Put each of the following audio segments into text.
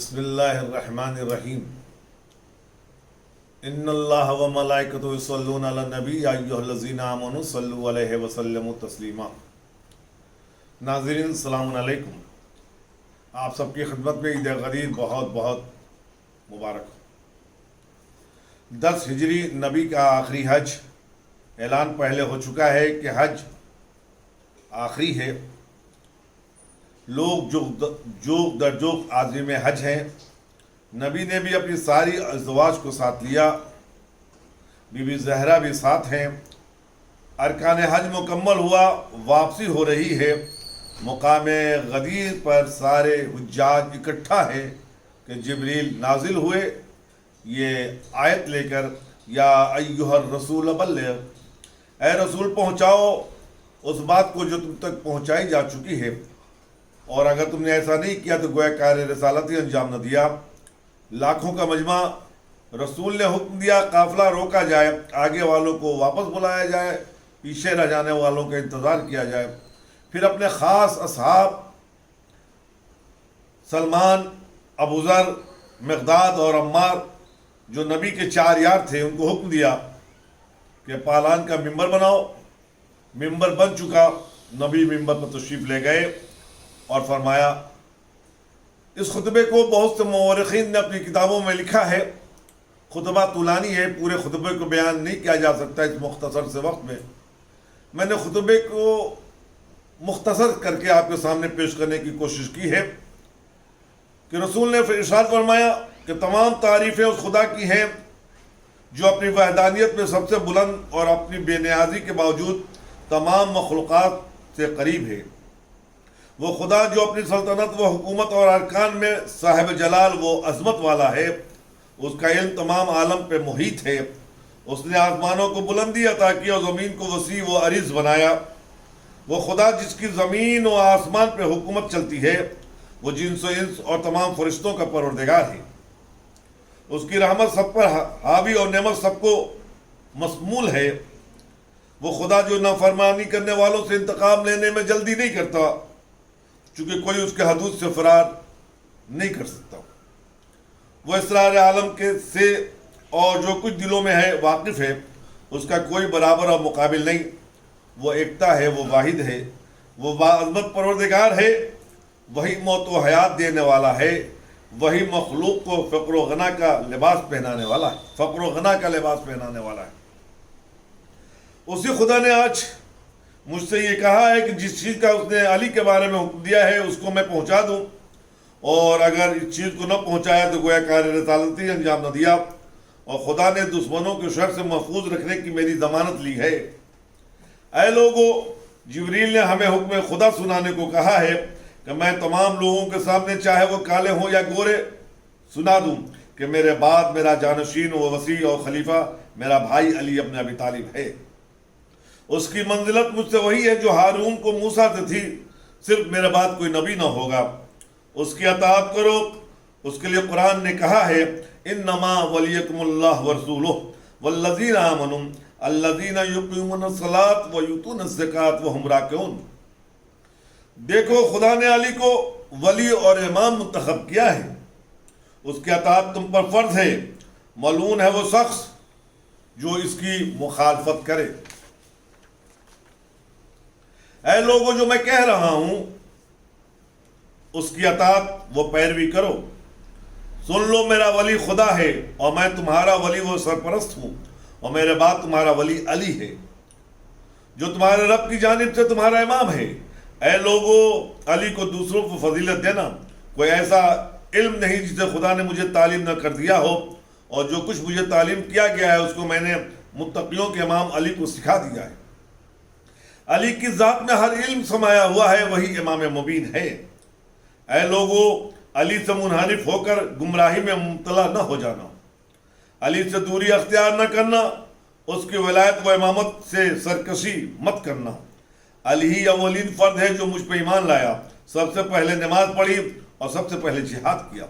بسم اللہ الرحمن الرحیم ان اللہ و ملائکتہ یصلون علی النبی یا ایھا الذین آمنوا صلوا علیہ وسلموا تسلیما۔ ناظرین السلام علیکم، آپ سب کی خدمت میں عید غدیر بہت بہت مبارک ہو۔ 10 ہجری نبی کا آخری حج اعلان پہلے ہو چکا ہے کہ حج آخری ہے۔ لوگ جوگ در جوگ عازم حج ہیں۔ نبی نے بھی اپنی ساری ازواج کو ساتھ لیا، بی بی زہرا بھی ساتھ ہیں۔ ارکان حج مکمل ہوا، واپسی ہو رہی ہے۔ مقام غدیر پر سارے حجاج اکٹھا ہے کہ جبریل نازل ہوئے یہ آیت لے کر، یا ایھا الرسول بلغ، اے رسول پہنچاؤ اس بات کو جو تم تک پہنچائی جا چکی ہے، اور اگر تم نے ایسا نہیں کیا تو گویا کار رسالت ہی انجام نہ دیا۔ لاکھوں کا مجمع، رسول نے حکم دیا قافلہ روکا جائے، آگے والوں کو واپس بلایا جائے، پیچھے رہ جانے والوں کا انتظار کیا جائے۔ پھر اپنے خاص اصحاب سلمان، ابوذر، مقداد اور عمار جو نبی کے 4 یار تھے، ان کو حکم دیا کہ پالان کا ممبر بناؤ۔ ممبر بن چکا، نبی ممبر پر تشریف لے گئے اور فرمایا، اس خطبے کو بہت سے مورخین نے اپنی کتابوں میں لکھا ہے، خطبہ طولانی ہے، پورے خطبے کو بیان نہیں کیا جا سکتا اس مختصر سے وقت میں۔ میں نے خطبے کو مختصر کر کے آپ کے سامنے پیش کرنے کی کوشش کی ہے کہ رسول نے پھر ارشاد فرمایا کہ تمام تعریفیں اس خدا کی ہیں جو اپنی وحدانیت میں سب سے بلند اور اپنی بے نیازی کے باوجود تمام مخلوقات سے قریب ہے۔ وہ خدا جو اپنی سلطنت و حکومت اور ارکان میں صاحب جلال و عظمت والا ہے، اس کا علم تمام عالم پہ محیط ہے۔ اس نے آسمانوں کو بلندی عطا کی اور زمین کو وسیع و عریض بنایا۔ وہ خدا جس کی زمین و آسمان پہ حکومت چلتی ہے، وہ جنس و انس اور تمام فرشتوں کا پروردگار ہے۔ اس کی رحمت سب پر حاوی اور نعمت سب کو مشمول ہے۔ وہ خدا جو نافرمانی کرنے والوں سے انتقام لینے میں جلدی نہیں کرتا، چونکہ کوئی اس کے حدود سے فرار نہیں کر سکتا۔ وہ اسرار عالم کے سے اور جو کچھ دلوں میں ہے واقف ہے، اس کا کوئی برابر اور مقابل نہیں۔ وہ ایکتا ہے، وہ واحد ہے، وہ باعظمت پروردگار ہے۔ وہی موت و حیات دینے والا ہے، وہی مخلوق کو فقر و غنا کا لباس پہنانے والا ہے، فقر و غنا کا لباس پہنانے والا ہے۔ اسی خدا نے آج مجھ سے یہ کہا ہے کہ جس چیز کا اس نے علی کے بارے میں حکم دیا ہے اس کو میں پہنچا دوں، اور اگر اس چیز کو نہ پہنچایا تو گویا کار رسالت ہی انجام نہ دیا، اور خدا نے دشمنوں کے شر سے محفوظ رکھنے کی میری ضمانت لی ہے۔ اے لوگو، جبریل نے ہمیں حکم خدا سنانے کو کہا ہے کہ میں تمام لوگوں کے سامنے، چاہے وہ کالے ہوں یا گورے، سنا دوں کہ میرے بعد میرا جانشین و وسیع اور خلیفہ میرا بھائی علی ابن ابی طالب ہے۔ اس کی منزلت مجھ سے وہی ہے جو ہارون کو موسیٰ سے تھی، صرف میرے بعد کوئی نبی نہ ہوگا۔ اس کی اطاعت کرو۔ اس کے لیے قرآن نے کہا ہے، انما ولیکم اللہ ورسولہ والذین آمنوا الذین یقیمون الصلاۃ ویؤتون الزکاۃ وہم راکعون۔ دیکھو، خدا نے علی کو ولی اور امام منتخب کیا ہے، اس کی اطاعت تم پر فرض ہے، ملعون ہے وہ شخص جو اس کی مخالفت کرے۔ اے لوگو، جو میں کہہ رہا ہوں اس کی اطاعت و پیروی کرو۔ سن لو، میرا ولی خدا ہے، اور میں تمہارا ولی و سرپرست ہوں، اور میرے بعد تمہارا ولی علی ہے جو تمہارے رب کی جانب سے تمہارا امام ہے۔ اے لوگو، علی کو دوسروں کو فضیلت دینا، کوئی ایسا علم نہیں جسے خدا نے مجھے تعلیم نہ کر دیا ہو، اور جو کچھ مجھے تعلیم کیا گیا ہے اس کو میں نے متقیوں کے امام علی کو سکھا دیا ہے۔ علی کی ذات میں ہر علم سمایا ہوا ہے، وہی امام مبین ہے۔ اے لوگو، علی سے منحرف ہو کر گمراہی میں مبتلا نہ ہو جانا، علی سے دوری اختیار نہ کرنا، اس کی ولایت و امامت سے سرکشی مت کرنا۔ علی ہی اولین فرد ہے جو مجھ پہ ایمان لایا، سب سے پہلے نماز پڑھی اور سب سے پہلے جہاد کیا۔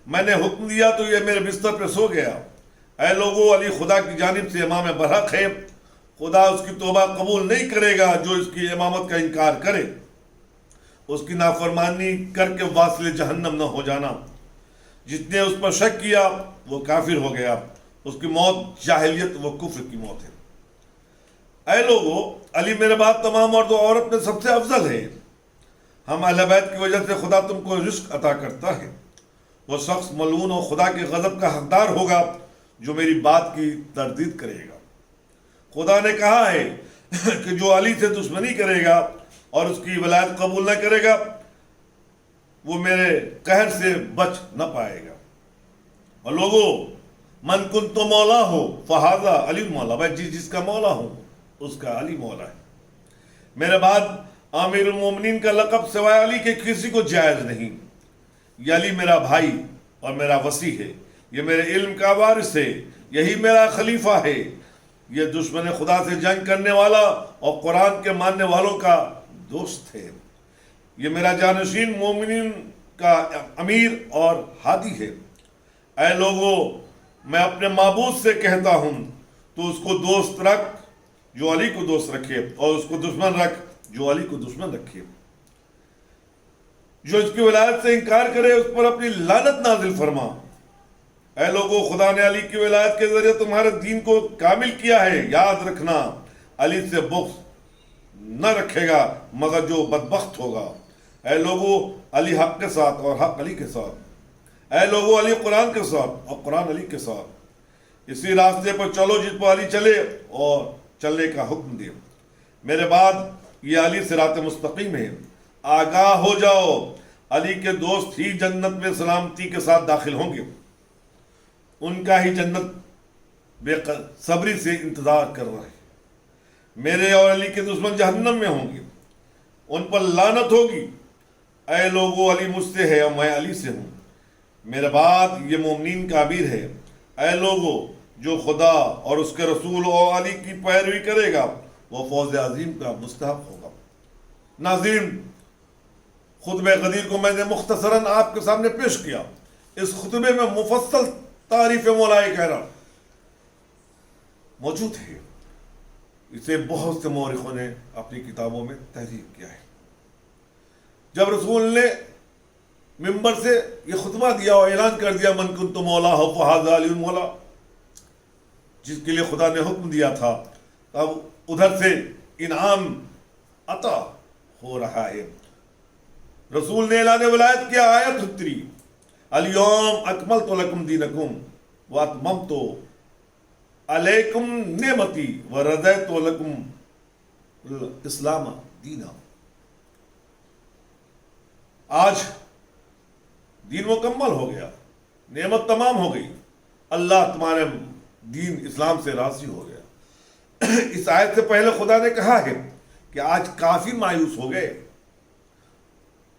میں نے حکم دیا تو یہ میرے بستر پہ سو گیا۔ اے لوگو، علی خدا کی جانب سے امام برحق ہے، خدا اس کی توبہ قبول نہیں کرے گا جو اس کی امامت کا انکار کرے۔ اس کی نافرمانی کر کے واصل جہنم نہ ہو جانا۔ جس نے اس پر شک کیا وہ کافر ہو گیا، اس کی موت جاہلیت و کفر کی موت ہے۔ اے لوگو، علی میرے بعد تمام مرد و عورت میں سب سے افضل ہے۔ ہم اہل بیت کی وجہ سے خدا تم کو رزق عطا کرتا ہے۔ وہ شخص ملعون و خدا کے غضب کا حقدار ہوگا جو میری بات کی تردید کرے گا۔ خدا نے کہا ہے کہ جو علی سے دشمنی کرے گا اور اس کی ولایت قبول نہ کرے گا وہ میرے قہر سے بچ نہ پائے گا۔ اور لوگوں، من کن تو مولا ہو فہذا علی مولا، بھائی جس کا مولا ہوں اس کا علی مولا ہے۔ میرے بعد امیر المومنین کا لقب سوائے علی کے کسی کو جائز نہیں۔ یہ علی میرا بھائی اور میرا وصی ہے، یہ میرے علم کا وارث ہے، یہی میرا خلیفہ ہے، یہ دشمن خدا سے جنگ کرنے والا اور قرآن کے ماننے والوں کا دوست ہے، یہ میرا جانشین مومنین کا امیر اور ہادی ہے۔ اے لوگو، میں اپنے معبود سے کہتا ہوں تو اس کو دوست رکھ جو علی کو دوست رکھے، اور اس کو دشمن رکھ جو علی کو دشمن رکھے۔ جو اس کی ولایت سے انکار کرے اس پر اپنی لعنت نازل فرما۔ اے لوگو، خدا نے علی کی ولایت کے ذریعے تمہارے دین کو کامل کیا ہے۔ یاد رکھنا، علی سے بغض نہ رکھے گا مگر جو بدبخت ہوگا۔ اے لوگو، علی حق کے ساتھ اور حق علی کے ساتھ۔ اے لوگو، علی قرآن کے ساتھ اور قرآن علی کے ساتھ۔ اسی راستے پر چلو جس پر علی چلے اور چلنے کا حکم دے۔ میرے بعد یہ علی صراط مستقیم ہے۔ آگاہ ہو جاؤ، علی کے دوست ہی جنت میں سلامتی کے ساتھ داخل ہوں گے، ان کا ہی جنت بے صبری سے انتظار کر رہا ہے۔ میرے اور علی کے دشمن جہنم میں ہوں گے، ان پر لعنت ہوگی۔ اے لوگو، علی مجھ سے ہے اور میں علی سے ہوں۔ میرے بعد یہ مومنین کا امیر ہے۔ اے لوگو، جو خدا اور اس کے رسول اور علی کی پیروی کرے گا وہ فوز عظیم کا مستحق ہوگا۔ ناظرین، خطبہ غدیر کو میں نے مختصراً آپ کے سامنے پیش کیا۔ اس خطبے میں مفصل تعریف مولا کرام موجود ہے، اسے بہت سے مورخوں نے اپنی کتابوں میں تحریر کیا ہے۔ جب رسول نے ممبر سے یہ خطبہ دیا اور اعلان کر دیا من کنت مولا ہو فہذا علی مولا، جس کے لیے خدا نے حکم دیا تھا، تب ادھر سے انعام عطا ہو رہا ہے۔ رسول نے اعلان ولایت کیا، آیت اتری، الیوم اکملت لکم دینکم واتممت علیکم نعمتی ورضیت لکم الاسلام دینا۔ آج دین مکمل ہو گیا، نعمت تمام ہو گئی، اللہ تمہارے دین اسلام سے راضی ہو گیا۔ اس آیت سے پہلے خدا نے کہا ہے کہ آج کافر مایوس ہو گئے،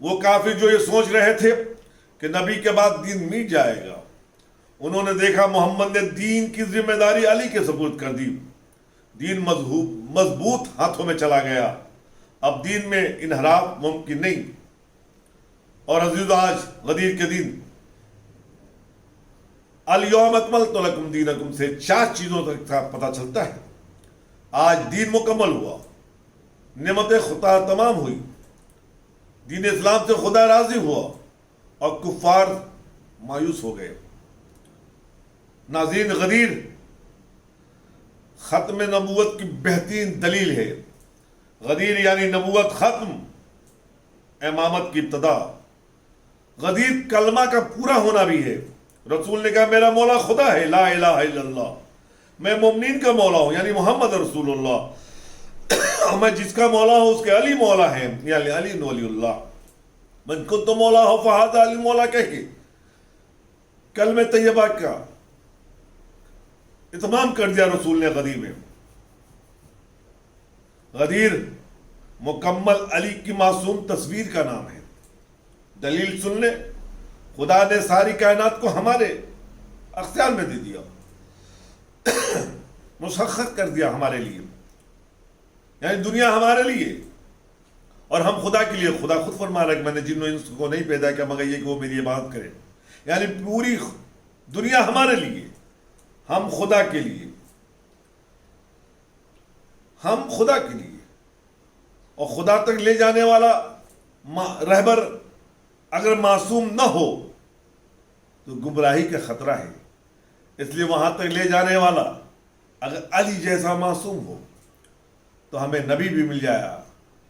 وہ کافر جو یہ سوچ رہے تھے کہ نبی کے بعد دین مٹ جائے گا، انہوں نے دیکھا محمد نے دین کی ذمہ داری علی کے سپرد کر دی، دین مضبوط ہاتھوں میں چلا گیا، اب دین میں انحراف ممکن نہیں۔ اور عزیز، آج غدیر کے دن الیوم اکملت لکم دینکم سے 4 چیزوں تک پتہ چلتا ہے۔ آج دین مکمل ہوا، نعمت خدا تمام ہوئی، دین اسلام سے خدا راضی ہوا اور کفار مایوس ہو گئے۔ ناظرین، غدیر ختم نبوت کی بہترین دلیل ہے۔ غدیر یعنی نبوت ختم، امامت کی ابتدا۔ غدیر کلمہ کا پورا ہونا بھی ہے۔ رسول نے کہا میرا مولا خدا ہے، لا الہ الا اللہ، میں مومنین کا مولا ہوں یعنی محمد رسول اللہ، میں جس کا مولا ہوں اس کے علی مولا ہے یعنی علی ولی اللہ۔ من کنت مولا ہو فہذا علی مولا کہہ کے کلمہ طیبہ کا اتمام کر دیا رسول نے غدیر میں۔ غدیر مکمل علی کی معصوم تصویر کا نام ہے۔ دلیل سن لیں، خدا نے ساری کائنات کو ہمارے اختیار میں دے دیا، مسخر کر دیا ہمارے لیے، یعنی دنیا ہمارے لیے اور ہم خدا کے لیے۔ خدا خود فرما رہا ہے کہ میں نے جن و انس کو نہیں پیدا کیا مگر یہ کہ وہ میری عبادت کرے، یعنی پوری دنیا ہمارے لیے، ہم خدا کے لیے، ہم خدا کے لیے۔ اور خدا تک لے جانے والا رہبر اگر معصوم نہ ہو تو گمراہی کا خطرہ ہے. اس لیے وہاں تک لے جانے والا اگر علی جیسا معصوم ہو تو ہمیں نبی بھی مل جایا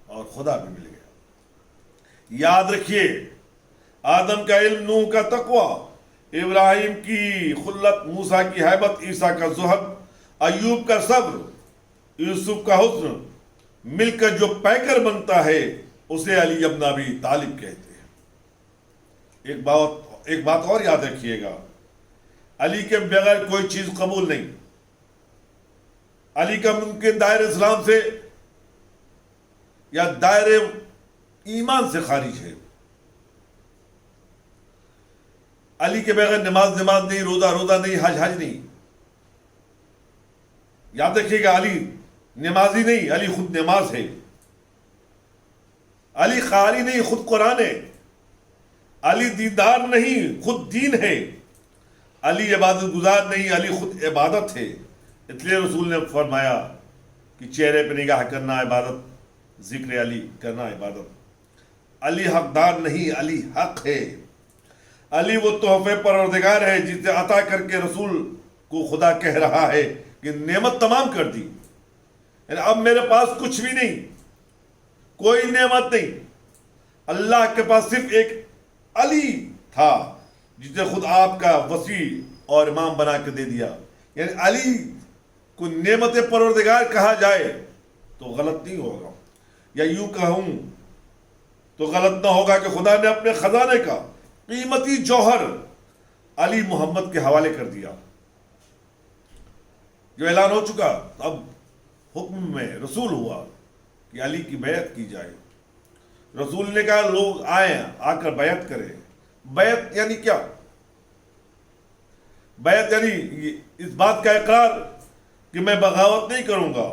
اور خدا بھی مل گیا. یاد رکھیے، آدم کا علم، نوح کا تقوی، ابراہیم کی خلت، موسیٰ کی ہیبت، عیسیٰ کا زہد، ایوب کا صبر، یوسف کا حسن، مل کر جو پیکر بنتا ہے اسے علی ابن ابی طالب کہتے ہیں. ایک بات اور یاد رکھیے گا، علی کے بغیر کوئی چیز قبول نہیں. علی کا ممکن دائر اسلام سے یا دائر ایمان سے خارج ہے. علی کے بغیر نماز نہیں، روزہ نہیں، حج نہیں. یاد رکھیے گا، علی نمازی نہیں، علی خود نماز ہے. علی قاری نہیں، خود قرآن ہے. علی دیندار نہیں، خود دین ہے. علی عبادت گزار نہیں، علی خود عبادت ہے. اس لیے رسول نے فرمایا کہ چہرے پہ نگاہ کرنا عبادت، ذکر علی کرنا عبادت. علی حقدار نہیں، علی حق ہے. علی وہ تحفے پروردگار ہے جسے عطا کر کے رسول کو خدا کہہ رہا ہے کہ نعمت تمام کر دی. یعنی اب میرے پاس کچھ بھی نہیں، کوئی نعمت نہیں. اللہ کے پاس صرف ایک علی تھا جسے خود آپ کا وسیع اور امام بنا کے دے دیا. یعنی علی کو نعمت پروردگار کہا جائے تو غلط نہیں ہوگا، یا یوں کہوں تو غلط نہ ہوگا کہ خدا نے اپنے خزانے کا قیمتی جوہر علی محمد کے حوالے کر دیا. جو اعلان ہو چکا، اب حکم میں رسول ہوا کہ علی کی بیعت کی جائے. رسول نے کہا لوگ آئیں، آ کر بیعت کریں. بیعت یعنی کیا؟ بیعت یعنی اس بات کا اقرار کہ میں بغاوت نہیں کروں گا،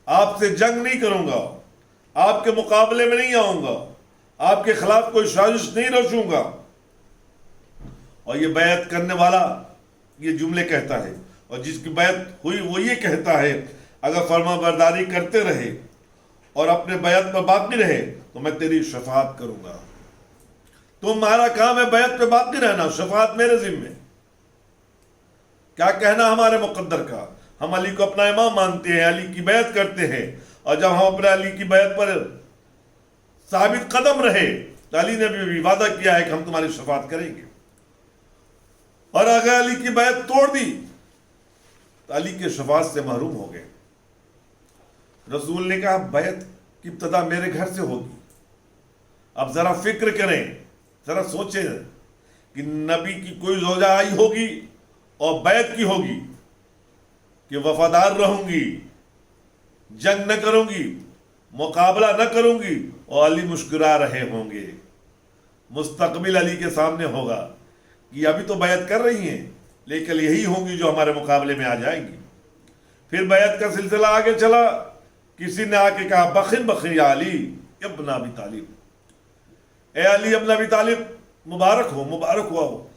آپ سے جنگ نہیں کروں گا، آپ کے مقابلے میں نہیں آؤں گا، آپ کے خلاف کوئی سازش نہیں رچوں گا. اور یہ بیعت کرنے والا یہ جملے کہتا ہے، اور جس کی بیعت ہوئی وہ یہ کہتا ہے اگر فرما برداری کرتے رہے اور اپنے بیعت پر باقی رہے تو میں تیری شفاعت کروں گا. تمہارا کام ہے بیعت پہ باقی رہنا، شفاعت میرے ذمہ. کیا کہنا ہمارے مقدر کا؟ ہم علی کو اپنا امام مانتے ہیں، علی کی بیعت کرتے ہیں، اور جب ہم اپنے علی کی بیعت پر ثابت قدم رہے تو علی نے بھی وعدہ کیا ہے کہ ہم تمہاری شفاعت کریں گے. اور اگر علی کی بیعت توڑ دی تو علی کے شفاعت سے محروم ہو گئے. رسول نے کہا بیعت کی ابتدا میرے گھر سے ہوگی. اب ذرا فکر کریں، ذرا سوچیں کہ نبی کی کوئی زوجہ آئی ہوگی اور بیعت کی ہوگی کہ وفادار رہوں گی، جنگ نہ کروں گی، مقابلہ نہ کروں گی، اور علی مسکرا رہے ہوں گے. مستقبل علی کے سامنے ہوگا کہ ابھی تو بیعت کر رہی ہیں لیکن یہی ہوں گی جو ہمارے مقابلے میں آ جائیں گی. پھر بیعت کا سلسلہ آگے چلا. کسی نے آ کے کہا بخن بخن یا علی ابن ابی طالب، اے علی ابن ابی طالب مبارک ہو، مبارک ہوا ہو،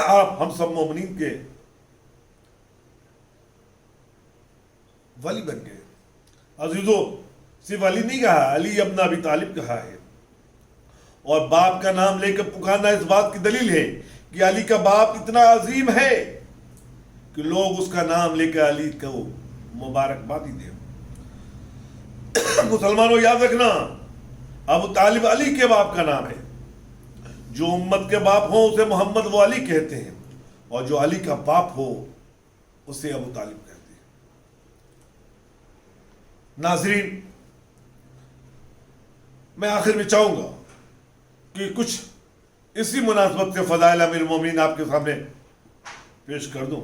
آپ ہم سب مومنین کے ولی بن گئے. عزیزو، صرف علی نہیں کہا، علی ابن ابی طالب کہا ہے. اور باپ کا نام لے کر پکارنا اس بات کی دلیل ہے کہ علی کا باپ اتنا عظیم ہے کہ لوگ اس کا نام لے کر علی کو مبارکبادی دیں. مسلمانوں یاد رکھنا، ابو طالب علی کے باپ کا نام ہے. جو امت کے باپ ہوں اسے محمد و علی کہتے ہیں، اور جو علی کا باپ ہو اسے ابو طالب کہتے ہیں. ناظرین، میں آخر میں چاہوں گا کہ کچھ اسی مناسبت سے فضائل امیر المومنین آپ کے سامنے پیش کر دوں.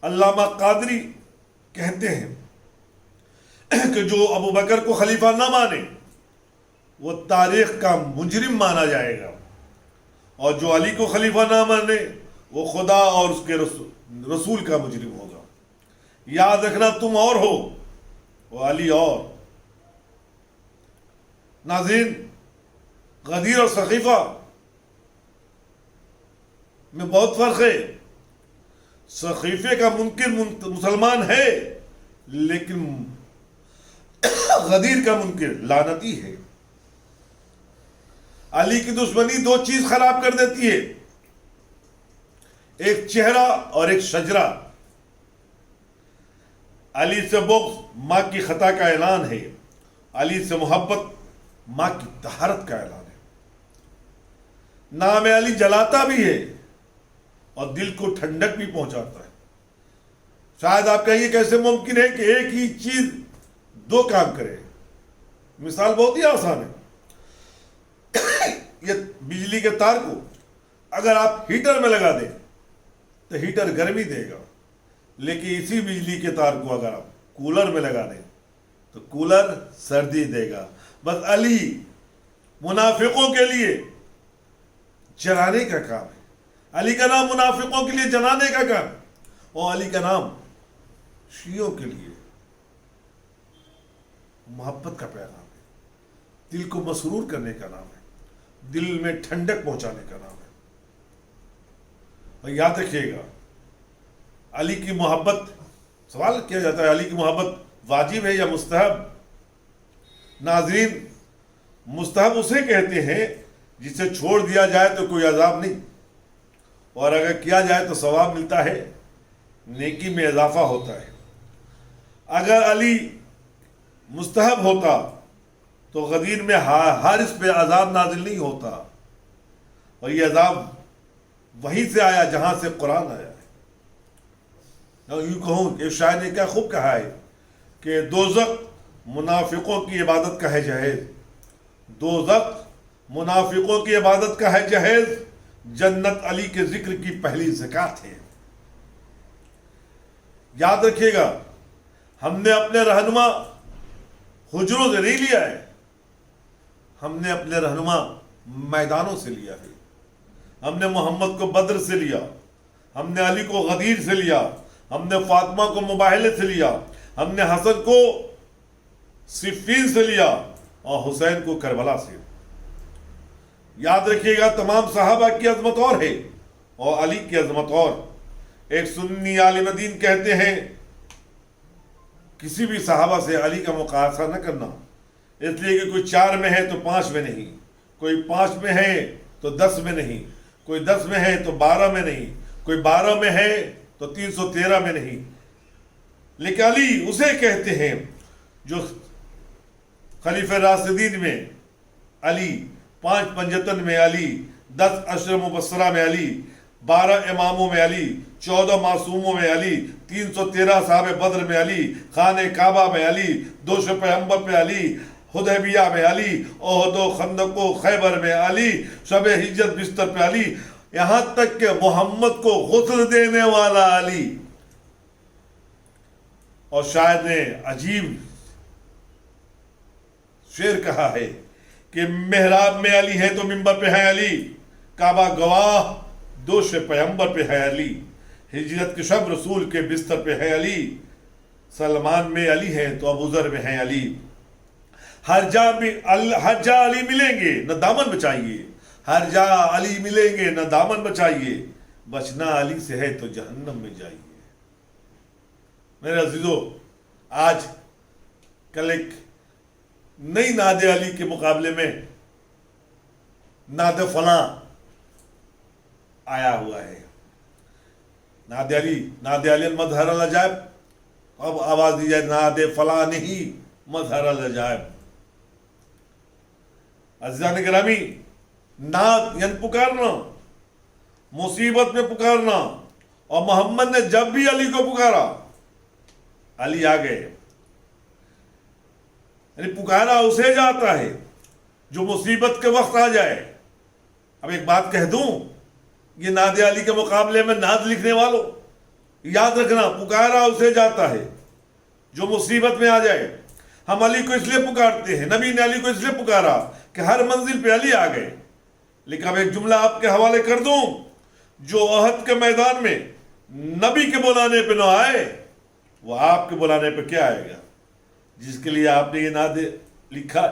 علامہ قادری کہتے ہیں کہ جو ابو بکر کو خلیفہ نہ مانے وہ تاریخ کا مجرم مانا جائے گا، اور جو علی کو خلیفہ نہ مانے وہ خدا اور اس کے رسول کا مجرم ہوگا. یاد رکھنا، تم اور ہو، وہ علی اور. ناظرین، غدیر اور سقیفہ میں بہت فرق ہے. سقیفے کا منکر مسلمان ہے لیکن غدیر کا منکر لعنتی ہے. علی کی دشمنی دو چیز خراب کر دیتی ہے: ایک چہرہ اور ایک شجرہ. علی سے بغض ماں کی خطا کا اعلان ہے، علی سے محبت ماں کی طہارت کا اعلان ہے. نام علی جلاتا بھی ہے اور دل کو ٹھنڈک بھی پہنچاتا ہے. شاید آپ کہیے کیسے ممکن ہے کہ ایک ہی چیز دو کام کرے؟ مثال بہت ہی آسان ہے. یہ بجلی کے تار کو اگر آپ ہیٹر میں لگا دیں تو ہیٹر گرمی دے گا، لیکن اسی بجلی کے تار کو اگر آپ کولر میں لگا دیں تو کولر سردی دے گا. بس علی منافقوں کے لیے جلانے کا کام ہے، علی کا نام منافقوں کے لیے جلانے کا کام ہے، اور علی کا نام شیعوں کے لیے محبت کا پیغام ہے، دل کو مسرور کرنے کا نام ہے، دل میں ٹھنڈک پہنچانے کا نام ہے. اور یاد رکھیے گا، علی کی محبت، سوال کیا جاتا ہے علی کی محبت واجب ہے یا مستحب؟ ناظرین، مستحب اسے کہتے ہیں جسے چھوڑ دیا جائے تو کوئی عذاب نہیں، اور اگر کیا جائے تو ثواب ملتا ہے، نیکی میں اضافہ ہوتا ہے. اگر علی مستحب ہوتا تو غدیر میں حارث پہ عذاب نازل نہیں ہوتا، اور یہ عذاب وہیں سے آیا جہاں سے قرآن آیا ہے. یوں کہوں کہ شاعر نے کیا خوب کہا ہے کہ دوزخ منافقوں کی عبادت کا ہے جہیز، دوزخ منافقوں کی عبادت کا ہے جہیز، جنت علی کے ذکر کی پہلی زکات ہے. یاد رکھیے گا، ہم نے اپنے رہنما حجروں سے نہیں لیا ہے، ہم نے اپنے رہنما میدانوں سے لیا ہے. ہم نے محمد کو بدر سے لیا، ہم نے علی کو غدیر سے لیا، ہم نے فاطمہ کو مباہلے سے لیا، ہم نے حسن کو صفین سے لیا، اور حسین کو کربلا سے. یاد رکھیے گا، تمام صحابہ کی عظمت اور ہے اور علی کی عظمت اور. ایک سنی عالم دین کہتے ہیں کسی بھی صحابہ سے علی کا مقایسہ نہ کرنا، اس لیے کہ کوئی 4 میں ہے تو 5 میں نہیں، کوئی 5 میں ہے تو 10 میں نہیں، کوئی 10 میں ہے تو 12 میں نہیں، کوئی 12 میں ہے تو 313 میں نہیں. لیکن علی اسے کہتے ہیں جو خلیفہ راشدین میں علی، 5 پنجتن میں علی، 10 عشر مبشرہ میں علی، 12 اماموں میں علی، 14 معصوموں میں علی، 313 صحابہ بدر میں علی، خانہ کعبہ میں علی، 200 پیغمبر پہ علی، حدیبیہ میں علی، احد و خندق و خیبر میں علی، شب ہجرت بستر پہ علی، یہاں تک کہ محمد کو غسل دینے والا علی. اور شاعر نے عجیب شعر کہا ہے کہ محراب میں علی ہے تو منبر پہ ہے علی، کعبہ گواہ دوش پیغمبر پہ ہے علی، ہجرت کے شب رسول کے بستر پہ ہے علی، سلمان میں علی ہے تو ابو ذر میں ہے علی. ہر جا علی ملیں گے نہ دامن بچائیے، ہر جا علی ملیں گے نہ دامن بچائیے، بچنا علی سے ہے تو جہنم میں جائیے. میرے عزیزو، آج کل ایک نئی نعت علی کے مقابلے میں نعت فلاں آیا ہوا ہے. نعت علی مظہر العجائب، اب آواز دی جائے نعت فلاں نہیں، مظہر العجائب. عزیزان گرامی، نعت یعنی پکارنا، مصیبت میں پکارنا، اور محمد نے جب بھی علی کو پکارا علی آ گئے. یعنی پکارا اسے جاتا ہے جو مصیبت کے وقت آ جائے. اب ایک بات کہہ دوں، یہ نعت علی کے مقابلے میں نعت لکھنے والوں، یاد رکھنا، پکارا اسے جاتا ہے جو مصیبت میں آ جائے. ہم علی کو اس لیے پکارتے ہیں، نبی نے علی کو اس لیے پکارا کہ ہر منزل پہ علی آ گئے. لیکن اب ایک جملہ آپ کے حوالے کر دوں، جو احد کے میدان میں نبی کے بلانے پہ نہ آئے وہ آپ کے بلانے پہ کیا آئے گا؟ جس کے لیے آپ نے یہ نعت لکھا،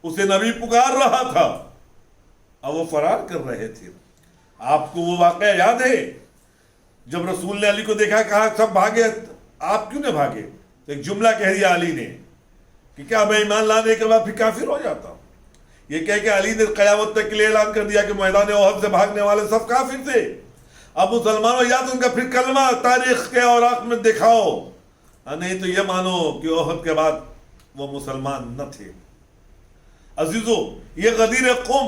اسے نبی پکار رہا تھا اور وہ فرار کر رہے تھے. آپ کو وہ واقعہ یاد ہے جب رسول نے علی کو دیکھا، کہا سب بھاگے، آپ کیوں نہ بھاگے؟ تو ایک جملہ کہہ دیا علی نے کہ کیا میں ایمان لانے کے بعد پھر کافر ہو جاتا ہوں؟ یہ کہہ کہ علی نے قیامت تک کے لیے اعلان کر دیا کہ میدان احد سے بھاگنے والے سب کافر تھے. اب مسلمانوں یا تو ان کا پھر کلمہ تاریخ کے اوراق میں دکھاؤ، نہیں تو یہ مانو کہ احد کے بعد وہ مسلمان نہ تھے۔ عزیزو، یہ غدیر قوم،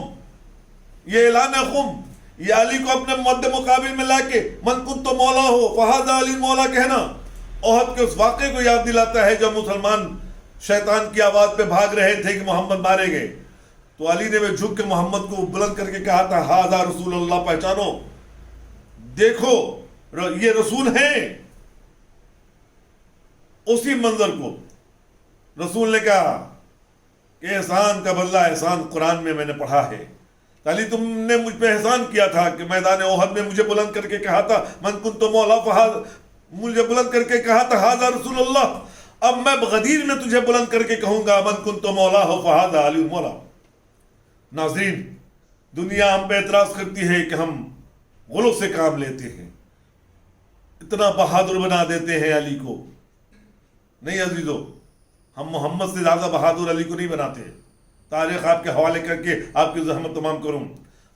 یہ اعلان قوم، یہ علی کو اپنے مد مقابل میں لا کے من کنت مولا ہو فہذا علی مولا کہنا احد کے اس واقعے کو یاد دلاتا ہے جب مسلمان شیطان کی آواز پہ بھاگ رہے تھے کہ محمد مارے گئے، تو علی نے بھی جھک کے محمد کو بلند کر کے کہا تھا ہذا رسول اللہ، پہچانو، دیکھو یہ رسول ہیں۔ اسی منظر کو رسول نے کہا کہ احسان کا بدلہ احسان قرآن میں نے پڑھا ہے، علی تم نے مجھ پہ احسان کیا تھا کہ میدان احد میں مجھے بلند کر کے کہا تھا من کنت مولا مجھے بلند کر کے کہا تھا ھذا رسول اللہ، اب میں غدیر میں تجھے بلند کر کے کہوں گا من کنت مولا ہو فھذا علی مولا۔ ناظرین، دنیا ہم پہ اعتراض کرتی ہے کہ ہم غلو سے کام لیتے ہیں، اتنا بہادر بنا دیتے ہیں علی کو۔ نہیں عزیزو، ہم محمد سے زیادہ بہادر علی کو نہیں بناتے۔ تاریخ آپ کے حوالے کر کے آپ کی زحمت تمام کروں،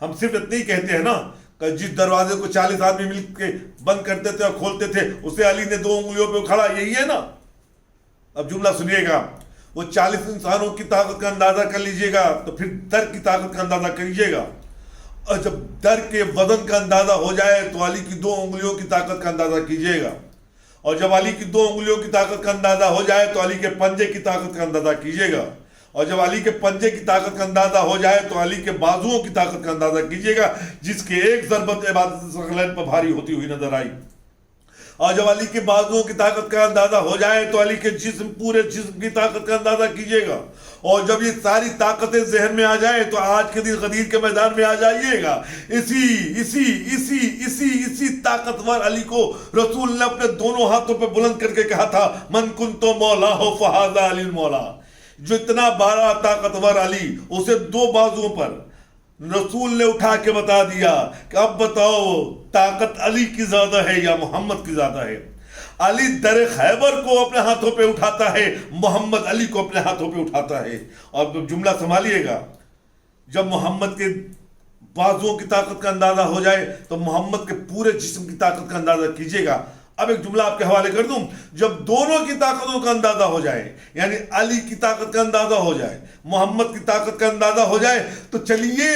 ہم صرف اتنے ہی کہتے ہیں نا کہ جس دروازے کو 40 آدمی مل کے بند کرتے تھے اور کھولتے تھے اسے علی نے 2 انگلیوں پہ اکھاڑا، یہی ہے نا۔ اب جملہ سنیے گا، وہ 40 انسانوں کی طاقت کا اندازہ کر لیجئے گا تو پھر در کی طاقت کا اندازہ کریجئے گا، اور جب در کے وزن کا اندازہ ہو جائے تو علی کی 2 انگلیوں کی طاقت کا اندازہ کیجئے گا، اور جب علی کی 2 انگلیوں کی طاقت کا اندازہ ہو جائے تو علی کے پنجے کی طاقت کا اندازہ کیجئے گا، اور جب علی کے پنجے کی طاقت کا اندازہ ہو جائے تو علی کے بازوؤں کی طاقت کا اندازہ کیجئے گا، جس کی ایک ضربت عبادت ثقلین پر بھاری ہوتی ہوئی نظر آئی، اور جب علی کے بازوؤں کی طاقت کا اندازہ ہو جائے تو علی کے پورے جسم کی طاقت کا اندازہ کیجئے گا، اور جب یہ ساری طاقتیں ذہن میں آ جائیں تو آج کے دن غدیر کے میدان میں آ جائیے گا۔ اسی طاقتور علی کو رسول نے اپنے دونوں ہاتھوں پہ بلند کر کے کہا تھا من کنت مولا ہو فھذا علی مولا۔ جو اتنا بڑا طاقتور علی، اسے 2 بازوؤں پر رسول نے اٹھا کے بتا دیا کہ اب بتاؤ طاقت علی کی زیادہ ہے یا محمد کی زیادہ ہے۔ علی در خیبر کو اپنے ہاتھوں پہ اٹھاتا ہے، محمد علی کو اپنے ہاتھوں پہ اٹھاتا ہے۔ اور جملہ سنبھالیے گا، جب محمد کے بازوؤں کی طاقت کا اندازہ ہو جائے تو محمد کے پورے جسم کی طاقت کا اندازہ کیجئے گا۔ اب ایک جملہ آپ کے حوالے کر دوں، جب دونوں کی طاقتوں کا اندازہ ہو جائے، یعنی علی کی طاقت کا اندازہ ہو جائے، محمد کی طاقت کا اندازہ ہو جائے، تو چلیے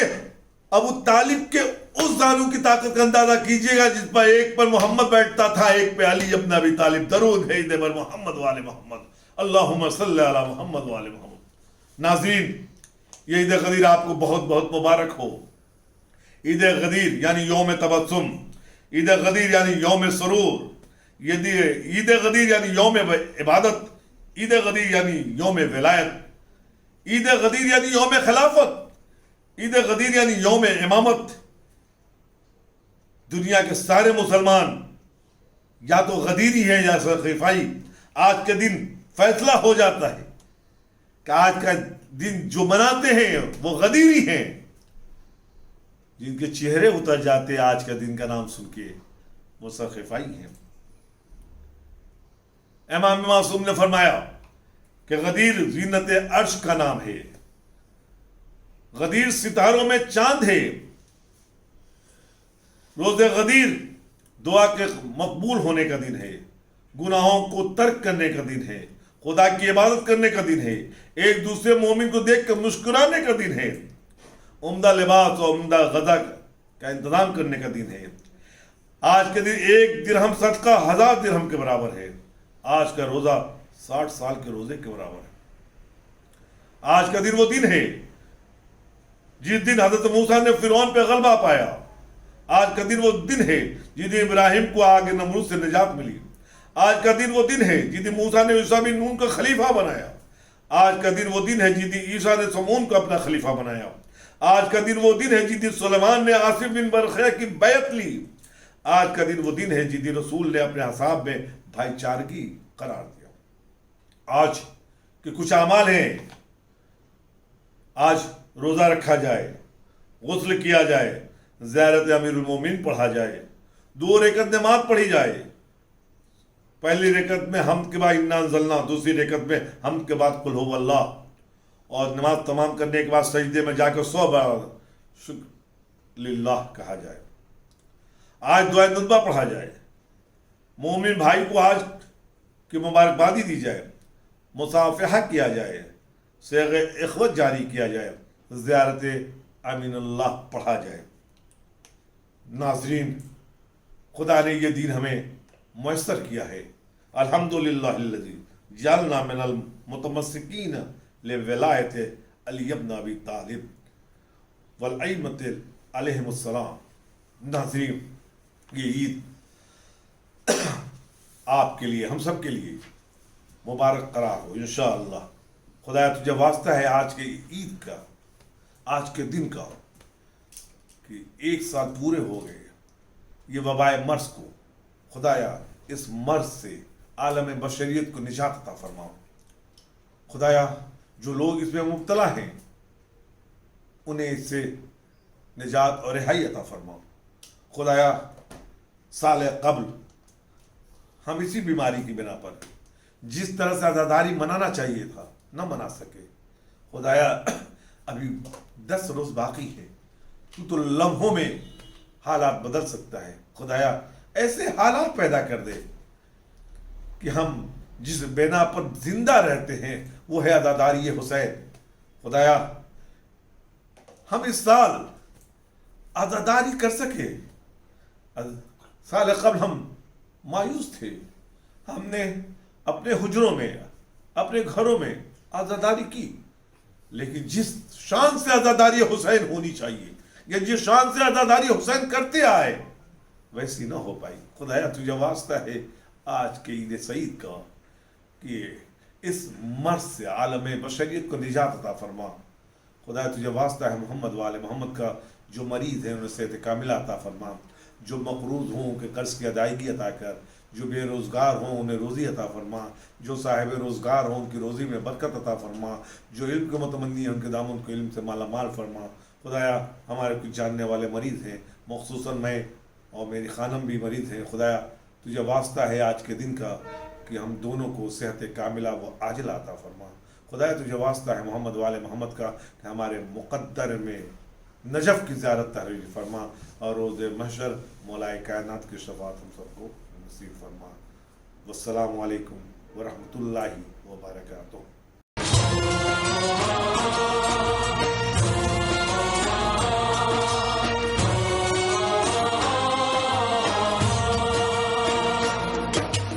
ابو طالب کے اس زانو کی طاقت کا اندازہ کیجئے گا جس پر ایک پر محمد بیٹھتا تھا، ایک پہ علی ابن ابی طالب۔ درود ہے عید پر محمد والے محمد، اللہم صلی علی محمد والے محمد۔ ناظرین، یہ عید غدیر آپ کو بہت بہت مبارک ہو۔ عید غدیر یعنی یوم تبسم، عید غدیر یعنی یوم سرور، عید غدیر یعنی یوم عبادت، عید غدیر یعنی یوم ولایت، عید غدیر یعنی یوم خلافت، عید غدیر یعنی یوم امامت۔ دنیا کے سارے مسلمان یا تو غدیری ہیں یا ثقیفائی۔ آج کے دن فیصلہ ہو جاتا ہے کہ آج کا دن جو مناتے ہیں وہ غدیری ہیں، جن کے چہرے اتر جاتے ہیں آج کا دن کا نام سن کے وہ ثقیفائی ہیں۔ امام معصوم نے فرمایا کہ غدیر زینت عرش کا نام ہے، غدیر ستاروں میں چاند ہے۔ روز غدیر دعا کے مقبول ہونے کا دن ہے، گناہوں کو ترک کرنے کا دن ہے، خدا کی عبادت کرنے کا دن ہے، ایک دوسرے مومن کو دیکھ کر مسکرانے کا دن ہے، عمدہ لباس اور عمدہ غذا کا انتظام کرنے کا دن ہے۔ آج کے دن 1 درہم صدقہ 1000 درہم کے برابر ہے۔ آج کا روزہ 60 سال کے روزے کے برابر ہے۔ آج کا دن وہ دن ہے جس دن حضرت موسیٰ نے فرعون پہ غلبہ پایا۔ آج کا دن وہ دن ہے جس دن ابراہیم کو آگ نمرود سے نجات ملی۔ آج کا دن وہ دن ہے جس دن موسیٰ نے عیسیٰ بن نون کا خلیفہ بنایا۔ آج کا دن وہ دن ہے جس دن عیسیٰ نے سمعون کو اپنا خلیفہ بنایا۔ آج کا دن وہ دن ہے جس دن سلیمان نے آصف بن برخیہ کی بیعت لی۔ آج کا دن وہ دن ہے جس دن رسول نے اپنے اصحاب میں بھائی چارگی قرار دیا۔ آج کے کچھ اعمال ہیں، آج روزہ رکھا جائے، غسل کیا جائے، زیارت امیر المومنین پڑھا جائے، 2 رکعت نماز پڑھی جائے، پہلی رکعت میں حمد کے بعد انا انزلنا، دوسری رکعت میں حمد کے بعد قل هو اللہ، اور نماز تمام کرنے کے بعد سجدے میں جا کر 100 بار شکر للہ کہا جائے۔ آج دعائے ندبہ پڑھا جائے، مومن بھائی کو آج کی مبارکبادی دی جائے، مصافحہ کیا جائے، صیغ اخوت جاری کیا جائے، زیارت امین اللہ پڑھا جائے۔ ناظرین، خدا نے یہ دین ہمیں میسر کیا ہے۔ الحمدللہ الذی جعلنا من المتمسکین لولایت علی بن ابی طالب والائمۃ علیہم السلام۔ ناظرین، یہ عید آپ کے لیے، ہم سب کے لیے مبارک قرار ہو انشاءاللہ۔ خدایا تجھے واسطہ ہے آج کے عید کا، آج کے دن کا، کہ 1 سال پورے ہو گئے یہ وبائے مرض کو۔ خدایا اس مرض سے عالم بشریت کو نجات عطا فرماؤ۔ خدایا جو لوگ اس میں مبتلا ہیں انہیں اس سے نجات اور رہائی عطا فرماؤ۔ خدایا سال قبل ہم اسی بیماری کی بنا پر جس طرح سے عزاداری منانا چاہیے تھا نہ منا سکے، خدایا ابھی 10 روز باقی ہے، تو لمحوں میں حالات بدل سکتا ہے۔ خدایا ایسے حالات پیدا کر دے کہ ہم جس بنا پر زندہ رہتے ہیں وہ ہے عزاداری حسین۔ خدایا ہم اس سال عزاداری کر سکے۔ سال قبل ہم مایوس تھے، ہم نے اپنے حجروں میں، اپنے گھروں میں عزاداری کی، لیکن جس شان سے عزاداری حسین ہونی چاہیے یا جس شان سے عزاداری حسین کرتے آئے ویسی نہ ہو پائی۔ خدایا تجھے واسطہ ہے آج کے عید سعید کا کہ اس مرض سے عالم بشریت کو نجات عطا فرما۔ خدایا تجھے واسطہ ہے محمد والے محمد کا جو مریض ہیں انہیں صحت کاملہ عطا فرما، جو مقروض ہوں ان کے قرض کی ادائیگی عطا کر، جو بے روزگار ہوں انہیں روزی عطا فرما، جو صاحب روزگار ہوں ان کی روزی میں برکت عطا فرما، جو علم کے متمنی ہیں ان کے دامن کو علم سے مالا مال فرما۔ خدایا ہمارے کچھ جاننے والے مریض ہیں، مخصوصاً میں اور میری خانم بھی مریض ہیں۔ خدایا تجھے واسطہ ہے آج کے دن کا کہ ہم دونوں کو صحت کاملہ و عاجلہ عطا فرما۔ خدایا تجھے واسطہ ہے محمد والے محمد کا کہ ہمارے مقدر میں نجف کی زیارت تحریر فرما اور روز محشر مولائے کائنات کی شفاعت ہم سب کو نصیب فرما۔ والسلام علیکم ورحمۃ اللہ وبرکاتہ۔